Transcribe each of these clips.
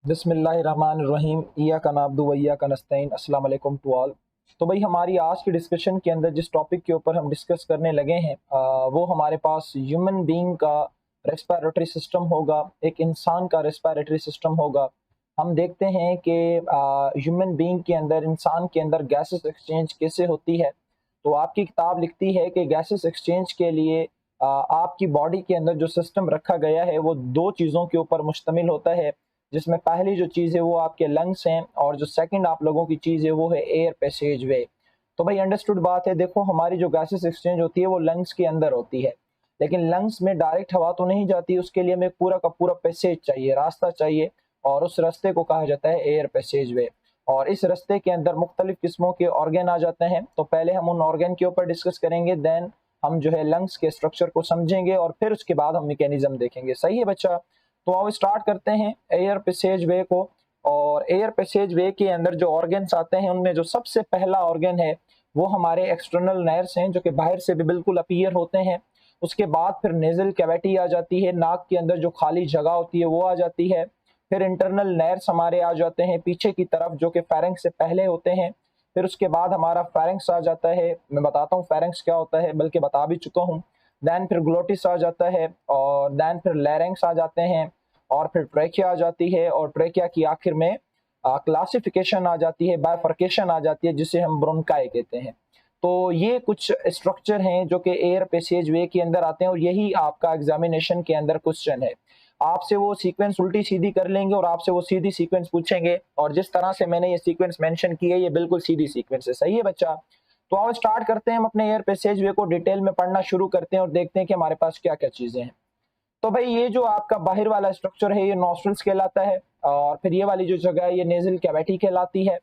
बिस्मिल्लाहिर्रहमानिर्रहीम इय्याका नअब्दु व इय्याका नस्तईन। अस्सलाम वालेकुम टू ऑल। तो भाई हमारी आज की डिस्कशन के अंदर जिस टॉपिक के ऊपर हम डिस्कस करने लगे हैं वो हमारे पास ह्यूमन बीइंग का रेस्पिरेटरी सिस्टम होगा, एक इंसान का रेस्पिरेटरी सिस्टम होगा। हम देखते हैं कि ह्यूमन बीइंग के अंदर, इंसान के अंदर गैसेस एक्सचेंज कैसे होती है। तो आपकी किताब लिखती है कि गैसेस एक्सचेंज के लिए आपकी बॉडी के अंदर जो सिस्टम रखा गया है वो दो चीज़ों के ऊपर मुश्तमिल होता है, जिसमें पहली जो चीज़ है वो आपके लंग्स हैं और जो सेकंड आप लोगों की चीज़ है वो है एयर पैसेज वे। तो भाई अंडरस्टूड बात है। देखो, हमारी जो गैसेस एक्सचेंज होती है वो लंग्स के अंदर होती है, लेकिन लंग्स में डायरेक्ट हवा तो नहीं जाती, उसके लिए हमें पूरा का पूरा पैसेज चाहिए, रास्ता चाहिए, और उस रास्ते को कहा जाता है एयर पैसेज वे। और इस रास्ते के अंदर मुख्तलिफ किस्मों के ऑर्गन आ जाते हैं। तो पहले हम उन ऑर्गन के ऊपर डिस्कस करेंगे, देन हम जो है लंग्स के स्ट्रक्चर को समझेंगे और फिर उसके बाद हम मैकेनिज्म देखेंगे। सही है बच्चा? तो आओ स्टार्ट करते हैं एयर पैसेज वे को। और एयर पैसेज वे के अंदर जो ऑर्गन्स आते हैं उनमें जो सबसे पहला ऑर्गन है वो हमारे एक्सटर्नल नर्व्स हैं, जो कि बाहर से भी बिल्कुल अपीयर होते हैं। उसके बाद फिर नेजल कैविटी आ जाती है, नाक के अंदर जो खाली जगह होती है वो आ जाती है। फिर इंटरनल नर्व्स हमारे आ जाते हैं पीछे की तरफ, जो कि फेरेंक्स से पहले होते हैं। फिर उसके बाद हमारा फेरेंक्स आ जाता है। मैं बताता हूँ फेरेंक्स क्या होता है, बल्कि बता भी चुका हूँ। देन फिर ग्लोटिस आ जाता है, और देन फिर लैरिंक्स आ जाते हैं, और फिर ट्रेकिया आ जाती है, और ट्रेकिया की आखिर में क्लासिफिकेशन आ जाती है, बाइफर्केशन आ जाती है, जिसे हम ब्रोंकाई कहते हैं। तो ये कुछ स्ट्रक्चर हैं जो कि एयर पैसेज वे के अंदर आते हैं, और यही आपका एग्जामिनेशन के अंदर क्वेश्चन है। आपसे वो सीक्वेंस उल्टी सीधी कर लेंगे और आपसे वो सीधी सीक्वेंस पूछेंगे, और जिस तरह से मैंने ये सीक्वेंस मेंशन की है ये बिल्कुल सीधी सीक्वेंस है। सही है बच्चा? तो आओ स्टार्ट करते हैं, हम अपने एयर पैसेज वे को डिटेल में पढ़ना शुरू करते हैं और देखते हैं कि हमारे पास क्या क्या चीजें हैं। तो भाई ये जो आपका बाहर वाला स्ट्रक्चर है ये नॉस्ट्रल्स कहलाता है, और फिर ये वाली जो जगह है ये नेजल कैविटी कहलाती है।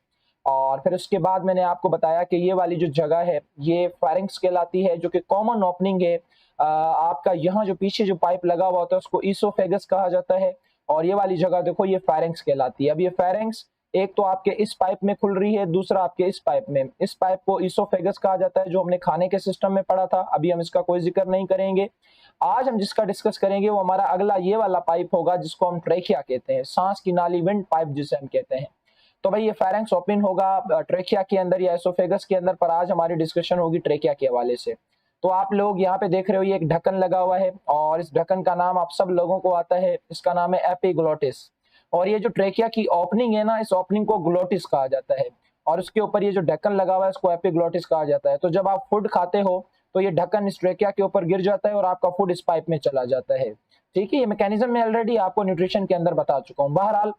और फिर उसके बाद मैंने आपको बताया कि ये वाली जो जगह है ये फारिंक्स कहलाती है, जो कि कॉमन ओपनिंग है। आपका यहाँ जो पीछे जो पाइप लगा हुआ होता है उसको ईसोफेगस कहा जाता है, और ये वाली जगह देखो ये फारिंक्स कहलाती है। अब ये फारिंक्स एक तो आपके इस पाइप में खुल रही है, दूसरा आपके इस पाइप में। इस पाइप को ईसोफेगस कहा जाता है, जो हमने खाने के सिस्टम में पढ़ा था। अभी हम इसका कोई जिक्र नहीं करेंगे। आज हम जिसका डिस्कस करेंगे वो हमारा अगला ये वाला पाइप होगा, जिसको हम ट्रेकिया कहते हैं, सांस की नाली, विंड पाइप जिसे हम कहते हैं। तो भाई ये फेरेंक्स ओपन होगा ट्रेकिया के अंदर या एसोफेगस के अंदर, पर आज हमारी डिस्कशन होगी ट्रेकिया के हवाले से। तो आप लोग यहाँ पे देख रहे हो ये एक ढक्कन लगा हुआ है, और इस ढक्कन का नाम आप सब लोगों को आता है, इसका नाम है एपिग्लोटिस। और ये जो ट्रेकिया की ओपनिंग है ना, इस ओपनिंग को ग्लोटिस कहा जाता है, और उसके ऊपर ये जो ढक्कन लगा हुआ है इसको एपिग्लोटिस कहा जाता है। तो जब आप फूड खाते हो तो ये ढक्कन इस ट्रेकिया के ऊपर गिर जाता है और आपका फूड इस पाइप में चला जाता है। ठीक है, ये मैकेनिज्म मैं ऑलरेडी आपको न्यूट्रिशन के अंदर बता चुका हूँ। बहरहाल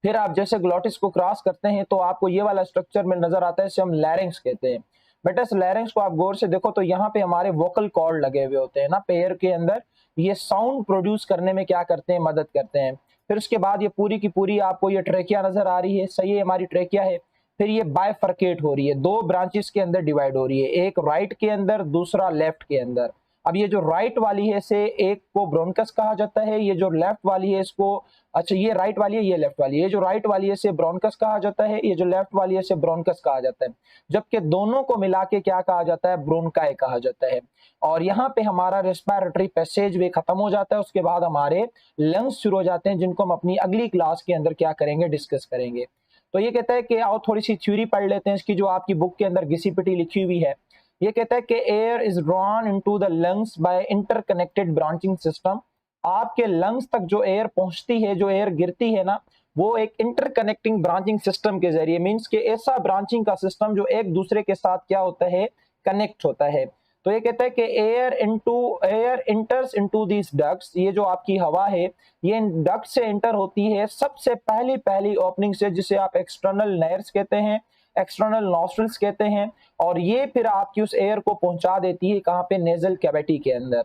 फिर आप जैसे ग्लोटिस को क्रॉस करते हैं तो आपको ये वाला स्ट्रक्चर में नजर आता है, इसे हम लैरिंग्स कहते हैं। बेटा इस लैरिंग्स को आप गौर से देखो तो यहाँ पे हमारे वोकल कॉर्ड लगे हुए होते हैं ना पेयर के अंदर, ये साउंड प्रोड्यूस करने में क्या करते हैं, मदद करते हैं। फिर उसके बाद ये पूरी की पूरी आपको ये ट्रेकिया नजर आ रही है, सही है, हमारी ट्रेकिया है। फिर ये बायफर्केट हो रही है, दो ब्रांचेस के अंदर डिवाइड हो रही है, एक राइट के अंदर, दूसरा लेफ्ट के अंदर। अब ये जो राइट वाली है इसे एक को ब्रोनकस कहा जाता है, ये जो लेफ्ट वाली है इसको, अच्छा ये राइट वाली है, ये लेफ्ट वाली है, ये जो राइट वाली है इसे ब्रोनकस कहा जाता है, ये जो लेफ्ट वाली है इसे ब्रोनकस कहा जाता है। जबकि दोनों को मिला के क्या कहा जाता है, ब्रोनकाई कहा जाता है। और यहाँ पे हमारा रेस्पिरेटरी पैसेज वे खत्म हो जाता है, उसके बाद हमारे लंग्स शुरू हो जाते हैं, जिनको हम अपनी अगली क्लास के अंदर क्या करेंगे, डिस्कस करेंगे। तो ये कहता है कि आओ थोड़ी सी थ्योरी पढ़ लेते हैं इसकी, जो आपकी बुक के अंदर घिसी पिटी लिखी हुई है। ये कहता है कि air is drawn into the lungs by interconnected branching system. आपके लंग्स तक जो एयर पहुंचती है, जो एयर गिरती है ना, वो एक इंटरकनेक्टिंग ब्रांचिंग सिस्टम के जरिए, मींस के ऐसा ब्रांचिंग का सिस्टम जो एक दूसरे के साथ क्या होता है, कनेक्ट होता है। तो ये कहता है कि air enters into these ducts, ये जो आपकी हवा है ये डक्ट से इंटर होती है सबसे पहली पहली ओपनिंग से, जिसे आप एक्सटर्नल नर्व्स कहते हैं, एक्सटर्नल नॉस्ट्रल्स कहते हैं। और ये फिर आपकी उस एयर को पहुंचा देती है कहाँ पे, नेजल कैविटी के अंदर।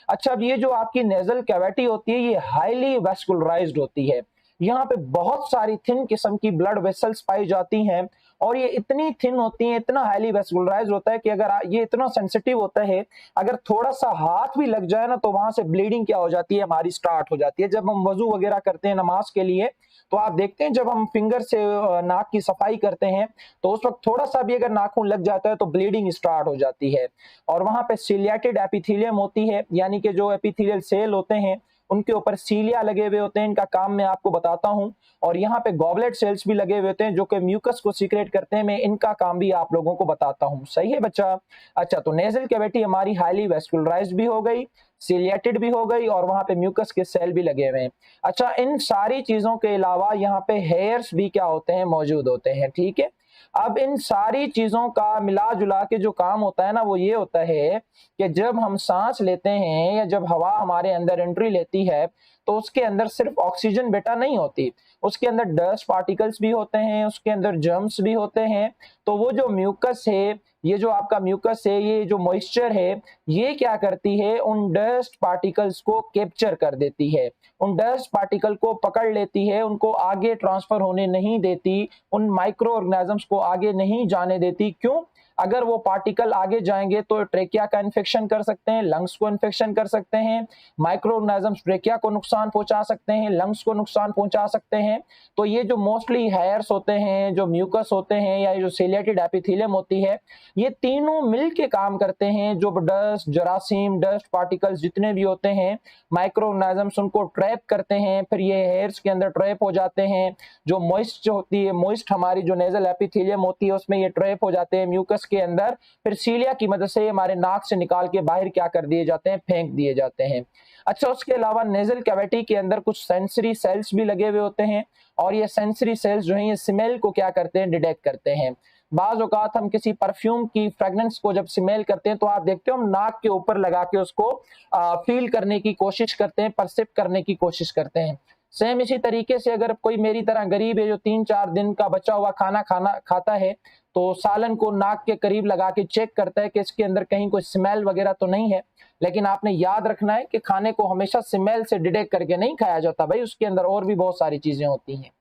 अच्छा, अब ये जो आपकी नेजल कैविटी होती है ये हाईली वेस्कुलराइज्ड होती है। यहाँ पे बहुत सारी थिन किस्म की ब्लड वेसल्स पाई जाती हैं, और ये इतनी थिन होती हैं, इतना हाईली वेस्कुलराइज्ड होता है कि अगर ये इतना सेंसिटिव होता है, अगर थोड़ा सा हाथ भी लग जाए ना तो वहां से ब्लीडिंग क्या हो जाती है, हमारी स्टार्ट हो जाती है। जब हम वजू वगैरह करते हैं नमाज के लिए, तो आप देखते हैं जब हम फिंगर से नाक की सफाई करते हैं तो उस वक्त थोड़ा सा भी अगर नाखून लग जाता है तो ब्लीडिंग स्टार्ट हो जाती है। और वहां पे सिलिएटेड एपिथेलियम होती है, यानी कि जो एपिथेलियल सेल होते हैं उनके ऊपर सीलिया लगे हुए होते हैं, इनका काम मैं आपको बताता हूं, और यहाँ पे गॉबलेट सेल्स भी लगे हुए होते हैं जो कि म्यूकस को सीक्रेट करते हैं, मैं इनका काम भी आप लोगों को बताता हूं। सही है बच्चा? अच्छा, तो नेजल कैविटी हमारी हाईली वेस्कुलराइज्ड भी हो गई, सिलिएटेड भी हो गई, और वहां पे म्यूकस के सेल भी लगे हुए हैं। अच्छा, इन सारी चीजों के अलावा यहाँ पे हेयर्स भी क्या होते हैं, मौजूद होते हैं। ठीक है, अब इन सारी चीजों का मिला जुला के जो काम होता है ना, वो ये होता है कि जब हम सांस लेते हैं या जब हवा हमारे अंदर एंट्री लेती है, तो उसके अंदर सिर्फ ऑक्सीजन बेटा नहीं होती, उसके अंदर डस्ट पार्टिकल्स भी होते हैं, उसके अंदर जर्म्स भी होते हैं। तो वो जो म्यूकस है, ये जो आपका म्यूकस है, ये जो मॉइस्चर है, ये क्या करती है, उन डस्ट पार्टिकल्स को कैप्चर कर देती है, उन डस्ट पार्टिकल को पकड़ लेती है, उनको आगे ट्रांसफर होने नहीं देती, उन माइक्रो ऑर्गेनिजम्स को आगे नहीं जाने देती। क्यों? अगर वो पार्टिकल आगे जाएंगे तो ट्रेकिया का इन्फेक्शन कर सकते हैं, लंग्स को इन्फेक्शन कर सकते हैं, माइक्रो ऑर्गेनिजम्स ट्रेकिया को नुकसान पहुंचा सकते हैं, लंग्स को नुकसान पहुंचा सकते हैं। तो ये जो मोस्टली हेयर्स होते हैं, जो म्यूकस होते हैं, या जो सिलिएटेड एपिथेलियम होती है, ये तीनों मिलके काम करते हैं। जो डस्ट, जरासीम, डस्ट पार्टिकल्स जितने भी होते हैं, माइक्रो ऑर्गेनिजम्स, उनको ट्रैप करते हैं, फिर ये हेयर्स के अंदर ट्रैप हो जाते हैं। जो मॉइस्ट होती है, मॉइस्ट हमारी जो नेजल एपिथेलियम होती है, उसमें ये ट्रैप हो जाते हैं म्यूकस के अंदर, फिर सीलिया की मदद से हमारे नाक से निकाल के बाहर क्या कर दिए जाते हैं, फेंक दिए जाते हैं। अच्छा, उसके अलावा नेजल कैविटी के अंदर कुछ सेंसरी सेल्स भी लगे हुए होते हैं, और ये सेंसरी सेल्स जो हैं, ये स्मेल को क्या करते हैं, डिटेक्ट करते हैं। बाज औकात हम किसी परफ्यूम की फ्रेग्रेंस को जब स्मेल करते हैं, तो आप देखते हो हम नाक के ऊपर लगा के उसको फील करने की कोशिश करते हैं, परसिप करने की कोशिश करते हैं। सेम इसी तरीके से अगर कोई मेरी तरह गरीब है जो 3-4 दिन का बचा हुआ खाना खाता है, तो सालन को नाक के करीब लगा के चेक करता है कि इसके अंदर कहीं कोई स्मेल वगैरह तो नहीं है। लेकिन आपने याद रखना है कि खाने को हमेशा स्मेल से डिटेक्ट करके नहीं खाया जाता भाई, उसके अंदर और भी बहुत सारी चीजें होती हैं।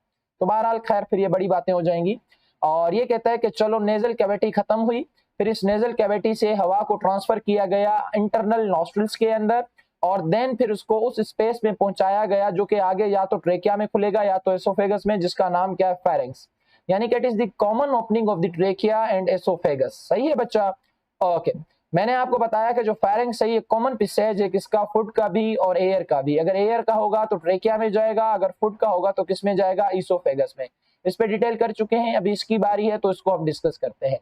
तो बहरहाल खैर, फिर ये बड़ी बातें हो जाएंगी। और ये कहता है कि चलो नेजल कैविटी खत्म हुई, फिर इस नेजल कैविटी से हवा को ट्रांसफर किया गया इंटरनल नॉस्ट्रिल्स के अंदर, और देन फिर उसको उस स्पेस में पहुंचाया गया जो कि आगे या तो ट्रेकिया में खुलेगा या तो एसोफेगस में, जिसका नाम क्या है, फेरिंक्स। यानी कि it is the common opening of the trachea and oesophagus. सही है बच्चा? ओके, मैंने आपको बताया कि जो फेरिंक्स है ये कॉमन पैसेज है किसका, फूड का भी और एयर का भी। अगर एयर का होगा तो ट्रेकिया में जाएगा, अगर फूड का होगा तो किस में जाएगा, इसोफेगस में। इस पे डिटेल कर चुके हैं, अभी इसकी बारी है तो इसको हम डिस्कस करते हैं।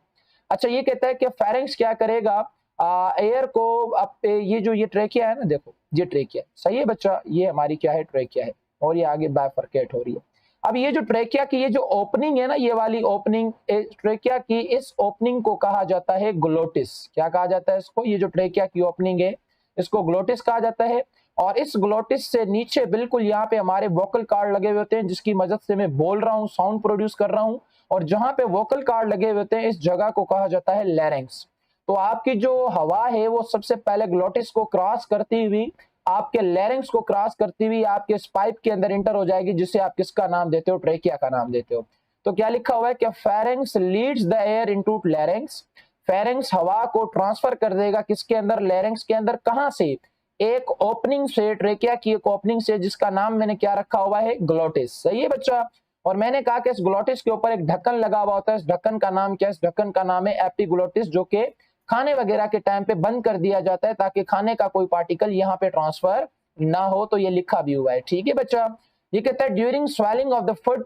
अच्छा, ये कहता है कि फेरिंक्स क्या करेगा, एयर को, अब ये जो ये ट्रेकिया है ना, देखो ये ट्रेकिया, सही है बच्चा, ये हमारी क्या है, ट्रेकिया है, और ये आगे बाइफरकेट हो रही है। अब ये जो ट्रेकिया की ये जो ओपनिंग है ना, ये वाली ओपनिंग, ट्रेकिया की इस ओपनिंग को कहा जाता है ग्लोटिस। क्या कहा जाता है इसको? ये जो ट्रेकिया की ओपनिंग है, इसको ग्लोटिस कहा जाता है। और इस ग्लोटिस से नीचे बिल्कुल यहाँ पे हमारे वोकल कार्ड लगे हुए होते हैं, जिसकी मदद से मैं बोल रहा हूँ, साउंड प्रोड्यूस कर रहा हूँ। और जहां पे वोकल कार्ड लगे हुए होते हैं, इस जगह को कहा जाता है लैरिंक्स। तो आपकी जो हवा है वो सबसे पहले ग्लोटिस को क्रॉस करती हुई, आपके लैरिंक्स को क्रॉस करती हुई आपके इस पाइप के अंदर इंटर हो जाएगी, जिसे आप किसका नाम देते हो, ट्रेकिया का नाम देते हो। तो क्या लिखा हुआ है कि pharynx leads the air into larynx. Pharynx हवा को ट्रांसफर कर देगा किसके अंदर, लैरिंक्स के अंदर। कहां से? एक ओपनिंग से, ट्रेकिया की एक ओपनिंग से, जिसका नाम मैंने क्या रखा हुआ है, ग्लोटिस। सही है बच्चा? और मैंने कहा कि इस ग्लोटिस के ऊपर एक ढक्कन लगा हुआ होता है, इस ढक्कन का नाम क्या है, इस ढक्कन का नाम है एपिग्लोटिस, जो कि खाने वगैरह के टाइम पे बंद कर दिया जाता है ताकि खाने का कोई पार्टिकल यहाँ पे ट्रांसफर ना हो। तो ये लिखा भी हुआ है, ठीक है बच्चा। ये कहता है during swelling of the food,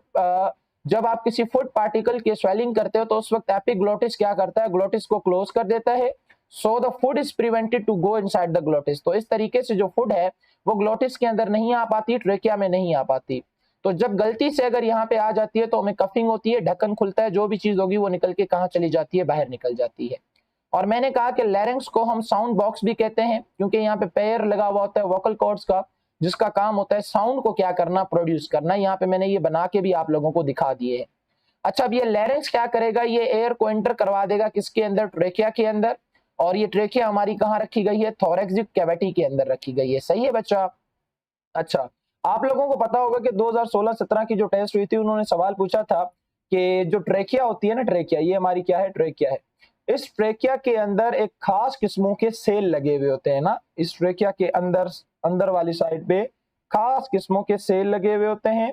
जब आप किसी फूड पार्टिकल की स्वेलिंग करते हो तो उस वक्त एपिग्लोटिस क्या करता है, ग्लोटिस को क्लोज कर देता है। So the food is prevented to go inside the glottis. तो इस तरीके से जो फूड है वो ग्लोटिस के अंदर नहीं आ पाती, ट्रेकिया में नहीं आ पाती। तो जब गलती से अगर यहाँ पे आ जाती है तो हमें कफिंग होती है, ढक्कन खुलता है, जो भी चीज होगी वो निकल के कहाँ चली जाती है, बाहर निकल जाती है। और मैंने कहा कि लैरिंक्स को हम साउंड बॉक्स भी कहते हैं, क्योंकि यहाँ पे पेयर लगा हुआ होता है वोकल कॉर्ड्स का, जिसका काम होता है साउंड को क्या करना, प्रोड्यूस करना। यहाँ पे मैंने ये बना के भी आप लोगों को दिखा दिए है। अच्छा, अब ये लैरिंक्स क्या करेगा, ये एयर को एंटर करवा देगा किसके अंदर, ट्रेकिया के अंदर। और ये ट्रेकिया हमारी कहाँ रखी गई है, थोरैक्सिक कैविटी के अंदर रखी गई है। सही है बच्चा? अच्छा, आप लोगों को पता होगा कि 2016-17 की जो टेस्ट हुई थी, उन्होंने सवाल पूछा था कि जो ट्रेकिया होती है ना, ट्रेकिया, ये हमारी क्या है, ट्रेकिया है। इस ट्रेकिया के अंदर एक खास किस्मों के सेल लगे हुए होते हैं ना, इस ट्रेकिया के अंदर वाली साइड पे खास किस्मों के सेल लगे हुए होते हैं।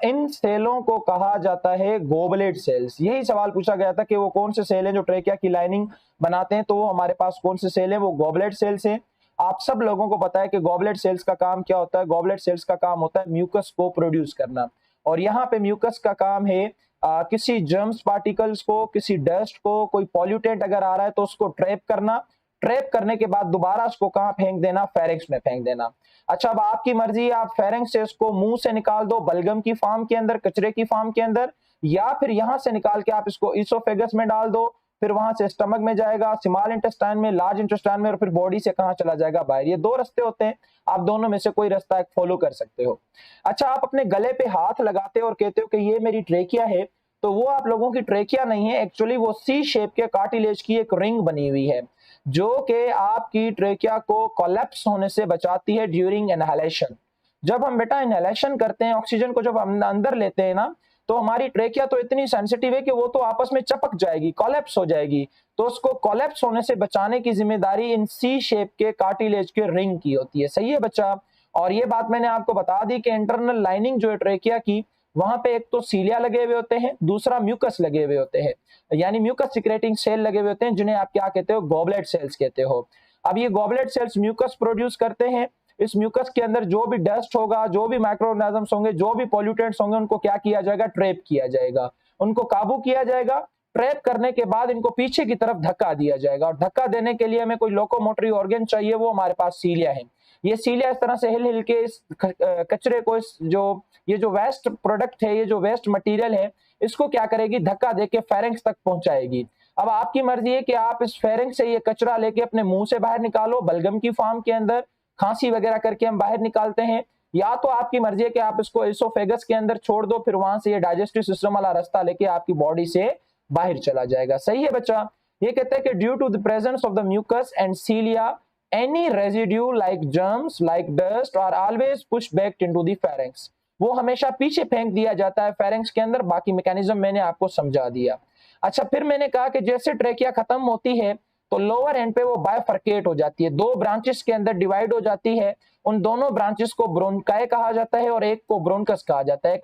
इन सेलों को कहा जाता है गोबलेट सेल्स। यही सवाल पूछा गया था कि वो कौन से सेल हैं जो ट्रेकिया की लाइनिंग बनाते हैं, तो वो हमारे पास कौन से सेल हैं, वो गोबलेट सेल्स हैं। आप सब लोगों को पता है कि गॉबलेट सेल्स का काम क्या होता है। गॉबलेट सेल्स का काम होता है म्यूकस को प्रोड्यूस करना, और यहाँ पे म्यूकस का काम है किसी जर्म्स पार्टिकल्स को, किसी डस्ट को, कोई पॉल्यूटेंट अगर आ रहा है तो उसको ट्रैप करना, ट्रैप करने के बाद दोबारा उसको कहाँ फेंक देना, फेरिंक्स में फेंक देना। अच्छा, अब आपकी मर्जी, आप फेरिंक्स से उसको मुंह से निकाल दो बलगम की फॉर्म के अंदर, कचरे की फॉर्म के अंदर, या फिर यहां से निकाल के आप इसको इसोफेगस में डाल दो, फिर वहां से स्टमक में जाएगा, स्मॉल इंटेस्टाइन में, लार्ज इंटेस्टाइन में, और फिर बॉडी से कहां चला जाएगा, बाहर। ये दो रास्ते होते हैं, आप दोनों में से कोई रास्ता फॉलो कर सकते हो। अच्छा, आप अपने गले पे हाथ लगाते हो और कहते हो कि ये मेरी ट्रेकिया है, तो वो आप लोगों की ट्रेकिया नहीं है, एक्चुअली वो सी शेप के कार्टिलेज की एक रिंग बनी हुई है, जो कि आपकी ट्रेकिया को कोलैप्स होने से बचाती है ड्यूरिंग इनहेलेशन। जब हम बेटा इनहेलेशन करते हैं, ऑक्सीजन को जब हम अंदर लेते हैं ना, तो हमारी ट्रेकिया तो इतनी सेंसिटिव है कि वो तो आपस में चिपक जाएगी, कोलैप्स हो जाएगी। तो उसको कोलैप्स होने से बचाने की जिम्मेदारी इन सी शेप के कार्टिलेज के रिंग की होती है। सही है बच्चा? और ये बात मैंने आपको बता दी कि इंटरनल लाइनिंग जो है ट्रेकिया की, वहां पे एक तो सीलिया लगे हुए होते हैं, दूसरा म्यूकस लगे हुए होते हैं, यानी म्यूकस सिक्रेटिंग सेल लगे हुए होते हैं, जिन्हें आप क्या कहते हो, गॉबलेट सेल्स कहते हो। अब ये गॉबलेट सेल्स म्यूकस प्रोड्यूस करते हैं। इस म्यूकस के अंदर जो भी डस्ट होगा, जो भी माइक्रोऑर्गेनिजम्स होंगे, जो भी पॉल्यूटेंट्स होंगे, उनको क्या किया जाएगा, ट्रैप किया जाएगा, उनको काबू किया जाएगा। ट्रैप करने के बाद इनको पीछे की तरफ धक्का दिया जाएगा, और धक्का देने के लिए हमें कोई लोकोमोटरी ऑर्गन चाहिए, वो हमारे पास सीलिया है। ये सीलिया इस तरह से हिल हिल के इस कचरे को, इस ये जो वेस्ट प्रोडक्ट है, ये जो वेस्ट मटेरियल है, इसको क्या करेगी, धक्का देके फेरिंक्स तक पहुंचाएगी। अब आपकी मर्जी है कि आप इस फेरिंक्स से ये कचरा लेके अपने मुंह से बाहर निकालो, बलगम की फॉर्म के अंदर, खांसी वगैरह करके हम बाहर निकालते हैं, या तो आपकी मर्जी है कि आप इसको इसोफेगस के अंदर छोड़ दो, फिर वहां से ये डाइजेस्टिव सिस्टम वाला रास्ता लेके आपकी बॉडी से बाहर चला जाएगा। सही है बच्चा? ये कहते हैं कि due to the presence of the mucus and cilia, any residue like germs, like dust, are always pushed back into the pharynx. वो हमेशा पीछे फेंक दिया जाता है फेरिंक्स के अंदर। बाकी मैकेनिज्म मैंने आपको समझा दिया। अच्छा, फिर मैंने कहा कि जैसे ट्रेकिया खत्म होती है तो लोअर एंड पे वो बायफर्केट हो जाती है, दो ब्रांचेस के अंदर डिवाइड हो जाती है। उन दोनों ब्रांचेस को ब्रोनकाई कहा जाता है और एक को ब्रोनकस कहा जाता है। एक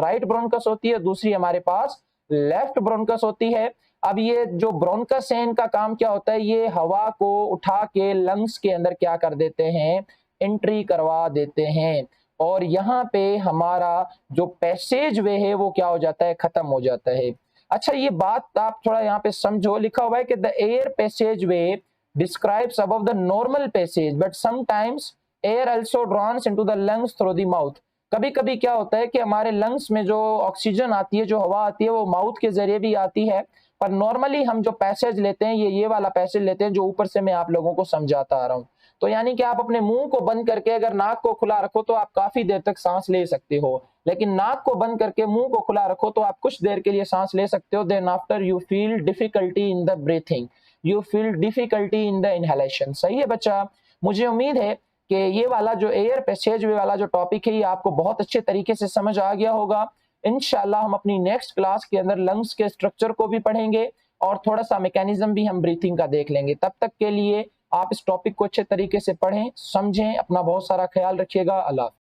राइट ब्रोनकस होती है, दूसरी हमारे पास लेफ्ट ब्रोनकस होती है। अब ये जो ब्रोनकस है, इनका काम क्या होता है, ये हवा को उठा के लंग्स के अंदर क्या कर देते हैं, एंट्री करवा देते हैं, और यहाँ पे हमारा जो पैसेज वे है वो क्या हो जाता है, खत्म हो जाता है। अच्छा, ये बात आप थोड़ा यहाँ पे समझो, लिखा हुआ है कि the air passage way describes above the normal passage but sometimes air also drones into the lungs through the mouth. कभी कभी क्या होता है कि हमारे लंग्स में जो ऑक्सीजन आती है, जो हवा आती है, वो माउथ के जरिए भी आती है, पर नॉर्मली हम जो पैसेज लेते हैं, ये वाला पैसेज लेते हैं जो ऊपर से मैं आप लोगों को समझाता आ रहा हूँ। तो यानी कि आप अपने मुंह को बंद करके अगर नाक को खुला रखो तो आप काफी देर तक सांस ले सकते हो, लेकिन नाक को बंद करके मुंह को खुला रखो तो आप कुछ देर के लिए सांस ले सकते हो। Then after you feel difficulty in the breathing, you feel difficulty in the inhalation. सही है बच्चा? मुझे उम्मीद है कि ये वाला जो एयर पैसेज वे वाला जो टॉपिक है, ये आपको बहुत अच्छे तरीके से समझ आ गया होगा। इंशाल्लाह हम अपनी नेक्स्ट क्लास के अंदर लंग्स के स्ट्रक्चर को भी पढ़ेंगे और थोड़ा सा मैकेनिज्म भी हम ब्रीथिंग का देख लेंगे। तब तक के लिए आप इस टॉपिक को अच्छे तरीके से पढ़ें, समझें, अपना बहुत सारा ख्याल रखिएगा। अल्लाह।